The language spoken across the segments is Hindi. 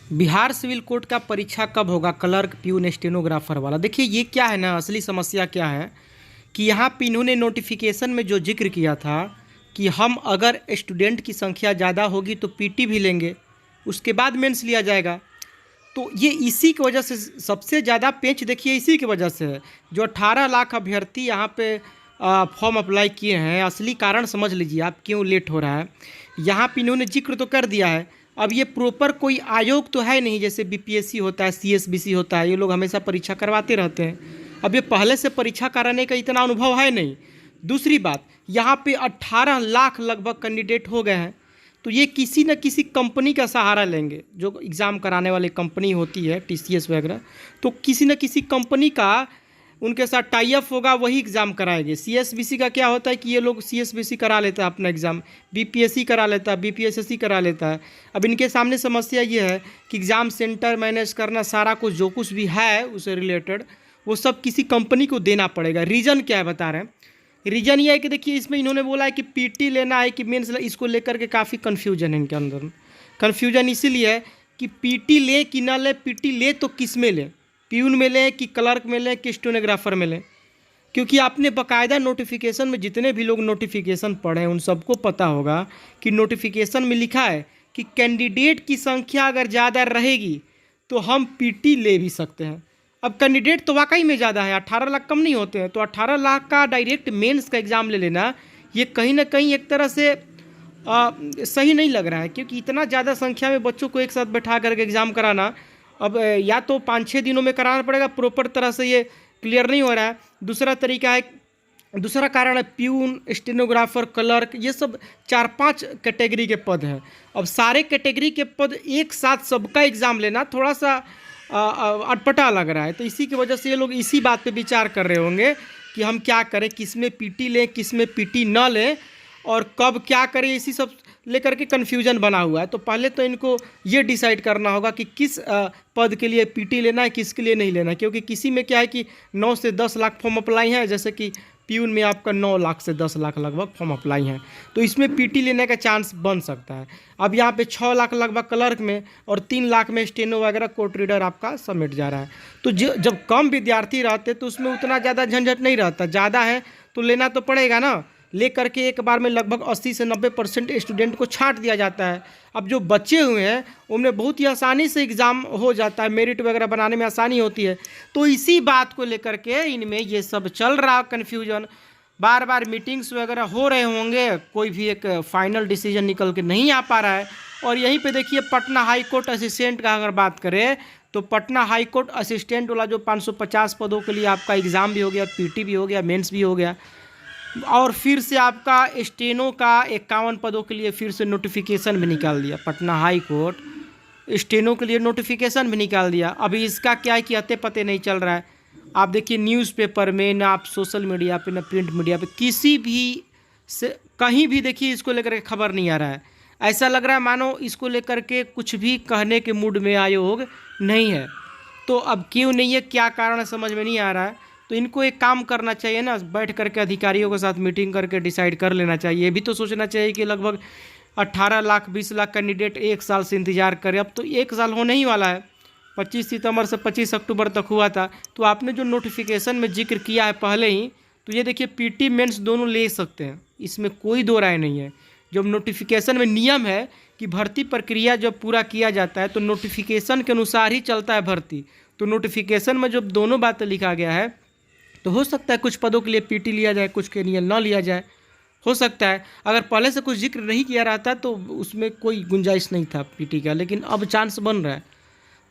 बिहार सिविल कोर्ट का परीक्षा कब होगा? क्लर्क, प्यून, स्टेनोग्राफर वाला। देखिए ये क्या है ना, असली समस्या क्या है कि यहाँ पे इन्होंने नोटिफिकेशन में जो जिक्र किया था कि हम अगर स्टूडेंट की संख्या ज़्यादा होगी तो पीटी भी लेंगे, उसके बाद मेंस लिया जाएगा। तो ये इसी की वजह से सबसे ज़्यादा पेच देखिए इसी की वजह से है। जो 18 लाख अभ्यर्थी यहाँ पे फॉर्म अप्लाई किए हैं, असली कारण समझ लीजिए आप क्यों लेट हो रहा है। यहाँ पे इन्होंने जिक्र तो कर दिया है, अब ये प्रॉपर कोई आयोग तो है नहीं, जैसे बीपीएससी होता है, सीएसबीसी होता है, ये लोग हमेशा परीक्षा करवाते रहते हैं। अब ये पहले से परीक्षा कराने का इतना अनुभव है नहीं। दूसरी बात, यहाँ पे 18 लाख लगभग कैंडिडेट हो गए हैं, तो ये किसी न किसी कंपनी का सहारा लेंगे, जो एग्ज़ाम कराने वाली कंपनी होती है टीसीएस वगैरह, तो किसी न किसी कंपनी का उनके साथ टाई अप होगा, वही एग्ज़ाम कराएंगे। सीएसबीसी का क्या होता है कि ये लोग सीएसबीसी करा लेता है अपना एग्ज़ाम, बीपीएससी करा लेता है, बीपीएससी करा लेता है। अब इनके सामने समस्या ये है कि एग्ज़ाम सेंटर मैनेज करना, सारा कुछ जो कुछ भी है उससे रिलेटेड, वो सब किसी कंपनी को देना पड़ेगा। रीज़न क्या है बता रहे हैं, रीज़न ये है कि देखिए इसमें इन्होंने बोला है कि पीटी लेना है कि मेंस, इसको लेकर के काफ़ी कन्फ्यूजन है इनके अंदर। कन्फ्यूजन इसीलिए है कि पीटी ले कि ना ले, पीटी ले तो किस में ले, प्यून में लें कि क्लर्क में लें कि स्टेनोग्राफर में लें। क्योंकि आपने बाकायदा नोटिफिकेशन में, जितने भी लोग नोटिफिकेशन पढ़े हैं उन सबको पता होगा कि नोटिफिकेशन में लिखा है कि कैंडिडेट की संख्या अगर ज़्यादा रहेगी तो हम पीटी ले भी सकते हैं। अब कैंडिडेट तो वाकई में ज़्यादा है, 18 लाख कम नहीं होते हैं, तो 18 लाख का डायरेक्ट मेंस का एग्ज़ाम ले लेना ये कहीं ना कहीं एक तरह से सही नहीं लग रहा है। क्योंकि इतना ज़्यादा संख्या में बच्चों को एक साथ बैठा करके एग्ज़ाम कराना, अब या तो 5-6 दिनों में कराना पड़ेगा, प्रॉपर तरह से ये क्लियर नहीं हो रहा है। दूसरा तरीका है, दूसरा कारण है प्यून, स्टेनोग्राफर, क्लर्क, ये सब 4-5 कैटेगरी के पद हैं। अब सारे कैटेगरी के पद एक साथ सबका एग्ज़ाम लेना थोड़ा सा अटपटा लग रहा है। तो इसी की वजह से ये लोग इसी बात पे विचार कर रहे होंगे कि हम क्या करें, किस में पीटी लें, किस में पीटी न लें, और कब क्या करें, इसी सब लेकर के कन्फ्यूजन बना हुआ है। तो पहले तो इनको ये डिसाइड करना होगा कि किस पद के लिए पीटी लेना है, किसके लिए नहीं लेना है। क्योंकि किसी में क्या है कि 9 से 10 लाख फॉर्म अप्लाई हैं, जैसे कि प्यून में आपका 9 लाख से 10 लाख लगभग फॉर्म अप्लाई हैं, तो इसमें पीटी लेने का चांस बन सकता है। अब यहाँ पे 6 लाख लगभग क्लर्क में और 3 लाख में स्टेनो वगैरह कोर्ट रीडर आपका सबमिट जा रहा है। तो जब कम विद्यार्थी रहते तो उसमें उतना ज़्यादा झंझट नहीं रहता, ज़्यादा है तो लेना तो पड़ेगा ना। ले करके एक बार में लगभग 80 से 90% स्टूडेंट को छांट दिया जाता है। अब जो बचे हुए हैं उनमें बहुत ही आसानी से एग्ज़ाम हो जाता है, मेरिट वगैरह बनाने में आसानी होती है। तो इसी बात को लेकर के इनमें ये सब चल रहा कन्फ्यूजन, बार बार मीटिंग्स वगैरह हो रहे होंगे, कोई भी एक फाइनल डिसीजन निकल के नहीं आ पा रहा है। और यहीं पे देखिए पटना हाई कोर्ट असिस्टेंट का अगर बात करें तो पटना हाई कोर्ट असिस्टेंट वाला जो 550 पदों के लिए आपका एग्ज़ाम भी हो गया, पीटी भी हो गया, मेंस भी हो गया, और फिर से आपका स्टेनो का 51 पदों के लिए फिर से नोटिफिकेशन भी निकाल दिया पटना हाई कोर्ट, स्टेनो के लिए नोटिफिकेशन भी निकाल दिया। अभी इसका क्या है कि अते पते नहीं चल रहा है। आप देखिए न्यूज़पेपर में, ना आप सोशल मीडिया पे, ना प्रिंट मीडिया पे, किसी भी से कहीं भी देखिए इसको लेकर के खबर नहीं आ रहा है। ऐसा लग रहा है मानो इसको लेकर के कुछ भी कहने के मूड में आयोग नहीं है। तो अब क्यों नहीं है, क्या कारण है, समझ में नहीं आ रहा है। तो इनको एक काम करना चाहिए ना, बैठ करके अधिकारियों के साथ मीटिंग करके डिसाइड कर लेना चाहिए। ये भी तो सोचना चाहिए कि लगभग 18 लाख 20 लाख कैंडिडेट एक साल से इंतज़ार करे। अब तो एक साल होने ही वाला है, 25 सितंबर से 25 अक्टूबर तक हुआ था। तो आपने जो नोटिफिकेशन में जिक्र किया है पहले ही, तो ये देखिए पीटी मेंस दोनों ले सकते हैं, इसमें कोई दो राय नहीं है। जब नोटिफिकेशन में नियम है कि भर्ती प्रक्रिया जब पूरा किया जाता है तो नोटिफिकेशन के अनुसार ही चलता है भर्ती। तो नोटिफिकेशन में जब दोनों बातें लिखा गया है तो हो सकता है कुछ पदों के लिए पीटी लिया जाए, कुछ के लिए ना लिया जाए, हो सकता है। अगर पहले से कुछ जिक्र नहीं किया रहता तो उसमें कोई गुंजाइश नहीं था पीटी का, लेकिन अब चांस बन रहा है।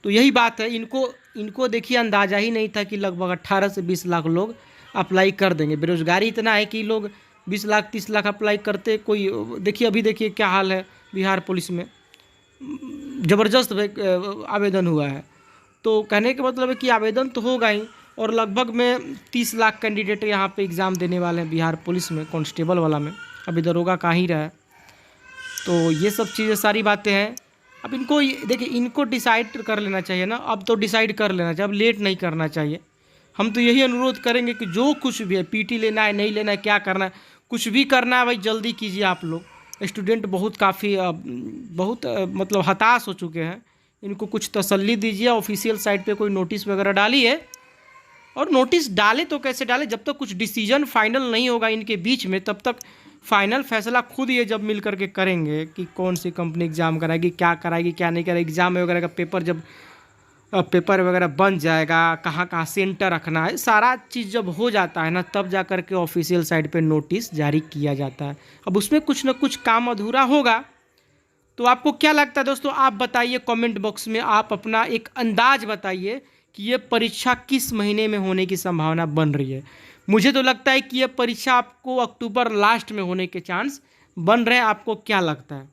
तो यही बात है, इनको देखिए अंदाज़ा ही नहीं था कि लगभग 18 से 20 लाख लोग अप्लाई कर देंगे। बेरोज़गारी इतना है कि लोग 20 लाख 30 लाख अप्लाई करते कोई, देखिए अभी देखिए क्या हाल है बिहार पुलिस में, ज़बरदस्त आवेदन हुआ है। तो कहने का मतलब है कि आवेदन तो होगा ही, और लगभग में 30 लाख कैंडिडेट यहाँ पे एग्ज़ाम देने वाले हैं बिहार पुलिस में, कांस्टेबल वाला में, अभी दरोगा का ही रहा है। तो ये सब चीज़ें सारी बातें हैं। अब इनको देखिए, इनको डिसाइड कर लेना चाहिए ना, अब तो डिसाइड कर लेना चाहिए, अब लेट नहीं करना चाहिए। हम तो यही अनुरोध करेंगे कि जो कुछ भी है, पीटी लेना है नहीं लेना है, क्या करना है, कुछ भी करना है भाई जल्दी कीजिए आप लोग। स्टूडेंट बहुत काफ़ी बहुत मतलब हताश हो चुके हैं इनको कुछ तसल्ली दीजिए, ऑफिशियल साइट पे कोई नोटिस वगैरह डालिए। और नोटिस डाले तो कैसे डाले, जब तक कुछ डिसीजन फाइनल नहीं होगा इनके बीच में, तब तक फाइनल फैसला खुद ये जब मिल करके करेंगे कि कौन सी कंपनी एग्ज़ाम कराएगी, क्या कराएगी, क्या नहीं कराएगी। एग्ज़ाम वगैरह का पेपर जब पेपर वगैरह बन जाएगा, कहाँ कहाँ सेंटर रखना है, सारा चीज़ जब हो जाता है ना, तब जा कर के ऑफिशियल साइट पे नोटिस जारी किया जाता है। अब उसमें कुछ ना कुछ काम अधूरा होगा। तो आपको क्या लगता है दोस्तों, आप बताइए कमेंट बॉक्स में, आप अपना एक अंदाज बताइए कि ये परीक्षा किस महीने में होने की संभावना बन रही है। मुझे तो लगता है कि ये परीक्षा आपको अक्टूबर लास्ट में होने के चांस बन रहे हैं। आपको क्या लगता है?